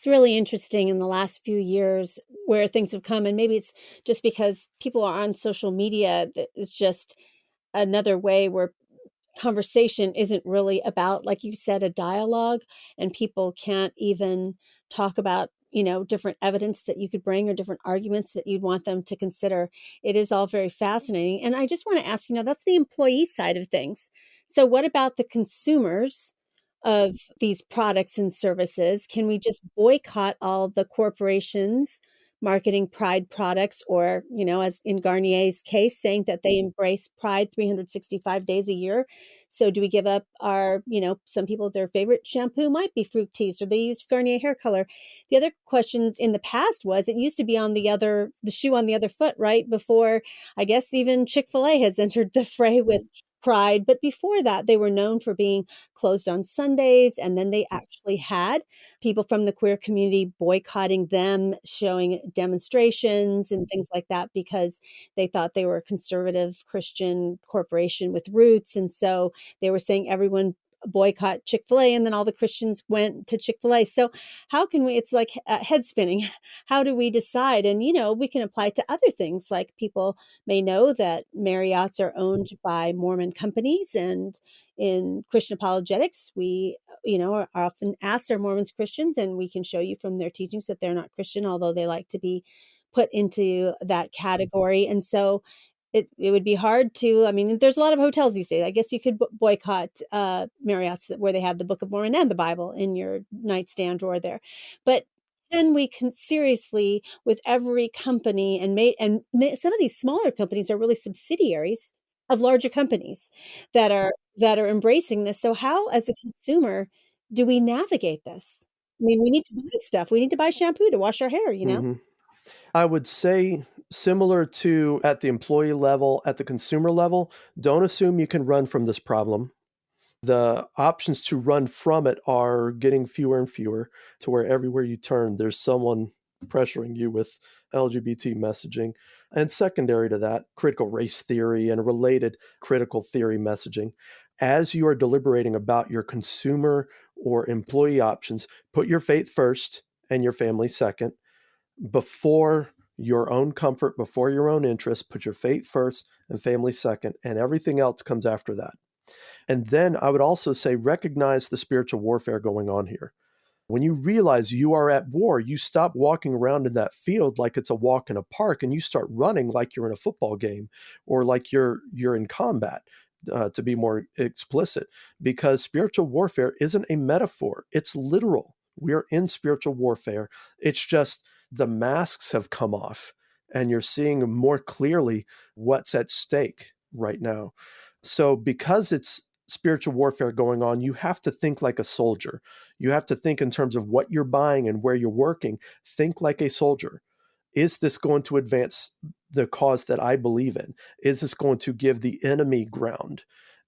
It's really interesting in the last few years where things have come, and maybe it's just because people are on social media that is just another way where conversation isn't really about, like you said, a dialogue, and people can't even talk about, different evidence that you could bring or different arguments that you'd want them to consider. It is all very fascinating. And I just want to ask, that's the employee side of things. So what about the consumers of these products and services? Can we just boycott all the corporations marketing Pride products, or, as in Garnier's case, saying that they embrace Pride 365 days a year? So do we give up our, some people, their favorite shampoo might be Fructis, or they use Garnier hair color. The other question in the past was, it used to be the shoe on the other foot, right? Before, I guess, even Chick-fil-A has entered the fray with Pride. But before that, they were known for being closed on Sundays. And then they actually had people from the queer community boycotting them, showing demonstrations and things like that, because they thought they were a conservative Christian corporation with roots. And so they were saying everyone boycott Chick-fil-A, and then all the Christians went to Chick-fil-A. So how can we, it's like head spinning. How do we decide? And, we can apply to other things, like people may know that Marriott's are owned by Mormon companies. And in Christian apologetics, we, are often asked, are Mormons Christians? And we can show you from their teachings that they're not Christian, although they like to be put into that category. And so it would be hard to, there's a lot of hotels these days. I guess you could boycott Marriott's where they have the Book of Mormon and the Bible in your nightstand drawer there. But then we can seriously, with every company, some of these smaller companies are really subsidiaries of larger companies that are embracing this. So how, as a consumer, do we navigate this? We need to buy stuff. We need to buy shampoo to wash our hair, Mhm. I would say, similar to at the employee level, at the consumer level, don't assume you can run from this problem. The options to run from it are getting fewer and fewer, to where everywhere you turn, there's someone pressuring you with LGBT messaging. And secondary to that, critical race theory and related critical theory messaging. As you are deliberating about your consumer or employee options, put your faith first and your family second. Before your own comfort, before your own interests, put your faith first and family second, and everything else comes after that. And then I would also say, recognize the spiritual warfare going on here. When you realize you are at war, you stop walking around in that field like it's a walk in a park, and you start running like you're in a football game, or like you're in combat, to be more explicit, because spiritual warfare isn't a metaphor. It's literal. We are in spiritual warfare. It's just the masks have come off, and you're seeing more clearly what's at stake right now. So because it's spiritual warfare going on, you have to think like a soldier. You have to think in terms of what you're buying and where you're working. Think like a soldier. Is this going to advance the cause that I believe in? Is this going to give the enemy ground?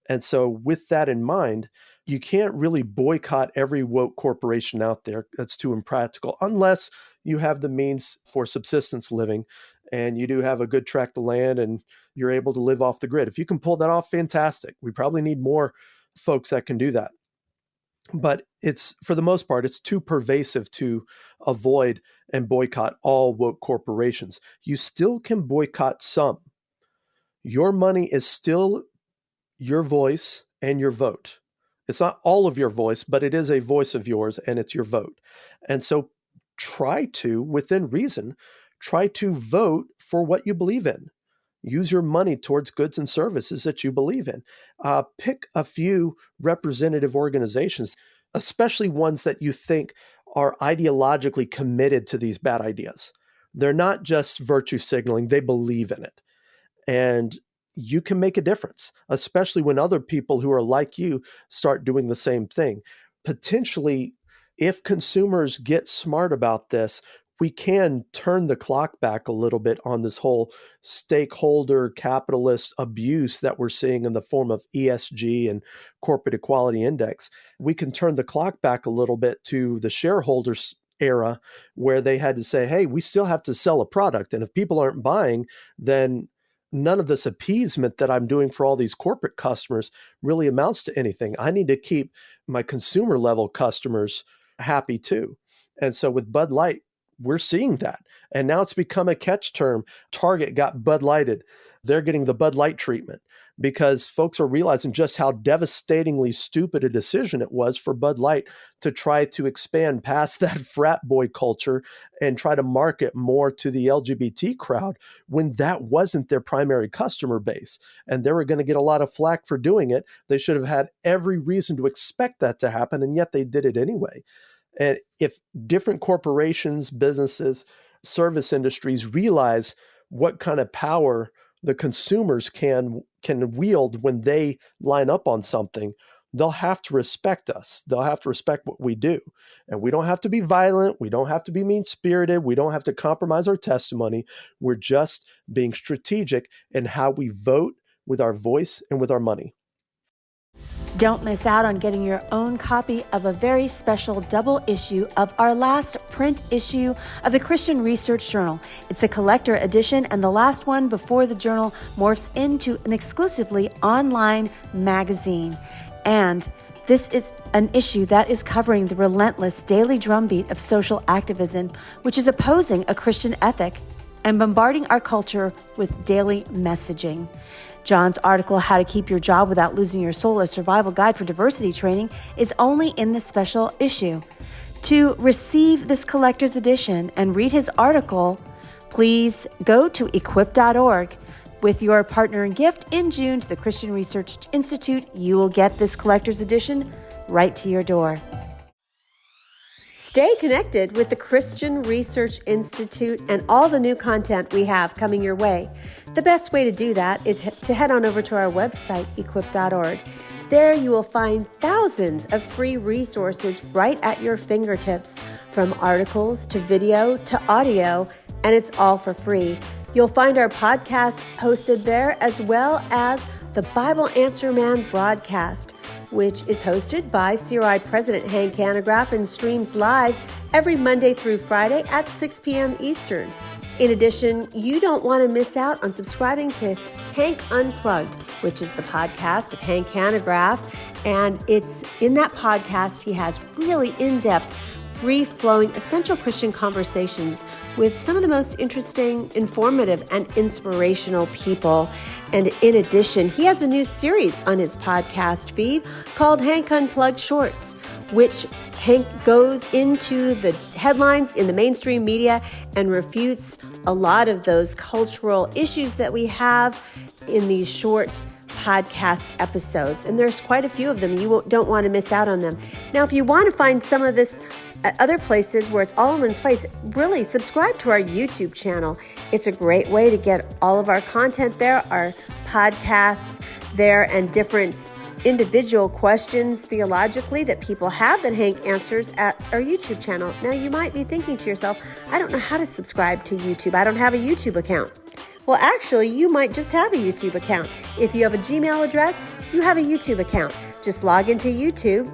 And so with that in mind, you can't really boycott every woke corporation out there. That's too impractical, unless you have the means for subsistence living and you do have a good tract of land and you're able to live off the grid. If you can pull that off, fantastic. We probably need more folks that can do that. But it's, for the most part, it's too pervasive to avoid and boycott all woke corporations. You still can boycott some. Your money is still your voice and your vote. It's not all of your voice, but it is a voice of yours and it's your vote. And so try to, within reason, try to vote for what you believe in. Use your money towards goods and services that you believe in. Pick a few representative organizations, especially ones that you think are ideologically committed to these bad ideas. They're not just virtue signaling, they believe in it. And you can make a difference, especially when other people who are like you start doing the same thing. Potentially, if consumers get smart about this, we can turn the clock back a little bit on this whole stakeholder capitalist abuse that we're seeing in the form of ESG and corporate equality index. We can turn the clock back a little bit to the shareholders era, where they had to say, hey, we still have to sell a product. And if people aren't buying, then none of this appeasement that I'm doing for all these corporate customers really amounts to anything. I need to keep my consumer level customers happy too. And so with Bud Light, we're seeing that. And now it's become a catch term. Target got Bud Lighted. They're getting the Bud Light treatment because folks are realizing just how devastatingly stupid a decision it was for Bud Light to try to expand past that frat boy culture and try to market more to the LGBT crowd when that wasn't their primary customer base. And they were going to get a lot of flack for doing it. They should have had every reason to expect that to happen, and yet they did it anyway. And if different corporations, businesses, service industries realize what kind of power the consumers can wield when they line up on something, they'll have to respect us. They'll have to respect what we do. And we don't have to be violent. We don't have to be mean-spirited. We don't have to compromise our testimony. We're just being strategic in how we vote with our voice and with our money. Don't miss out on getting your own copy of a very special double issue of our last print issue of the Christian Research Journal. It's a collector edition and the last one before the journal morphs into an exclusively online magazine. And this is an issue that is covering the relentless daily drumbeat of social activism, which is opposing a Christian ethic and bombarding our culture with daily messaging. John's article, How to Keep Your Job Without Losing Your Soul, a survival guide for diversity training, is only in this special issue. To receive this collector's edition and read his article, please go to equip.org. With your partner and gift in June to the Christian Research Institute, you will get this collector's edition right to your door. Stay connected with the Christian Research Institute and all the new content we have coming your way. The best way to do that is to head on over to our website, equip.org. There you will find thousands of free resources right at your fingertips, from articles to video to audio, and it's all for free. You'll find our podcasts hosted there, as well as the Bible Answer Man broadcast, which is hosted by CRI President Hank Hanegraaff and streams live every Monday through Friday at 6 p.m. Eastern. In addition, you don't want to miss out on subscribing to Hank Unplugged, which is the podcast of Hank Hanegraaff. And it's in that podcast, he has really in-depth, free-flowing, essential Christian conversations with some of the most interesting, informative, and inspirational people. And in addition, he has a new series on his podcast feed called Hank Unplugged Shorts, which Hank goes into the headlines in the mainstream media and refutes a lot of those cultural issues that we have in these short podcast episodes. And there's quite a few of them. You don't want to miss out on them. Now, if you want to find some of this at other places where it's all in place, really subscribe to our YouTube channel. It's a great way to get all of our content there, our podcasts there, and different individual questions theologically that people have that Hank answers at our YouTube channel. Now, you might be thinking to yourself, I don't know how to subscribe to YouTube. I don't have a YouTube account. Well, actually, you might just have a YouTube account. If you have a Gmail address, you have a YouTube account. Just log into YouTube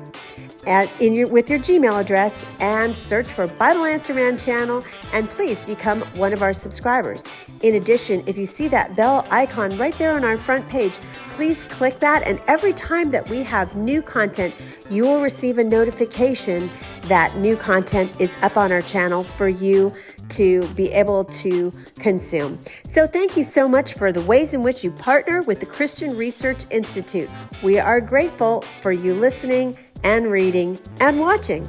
with your Gmail address and search for Bible Answer Man channel, and please become one of our subscribers. In addition, if you see that bell icon right there on our front page, please click that, and every time that we have new content, you will receive a notification that new content is up on our channel for you to be able to consume. So thank you so much for the ways in which you partner with the Christian Research Institute. We are grateful for you listening and reading and watching.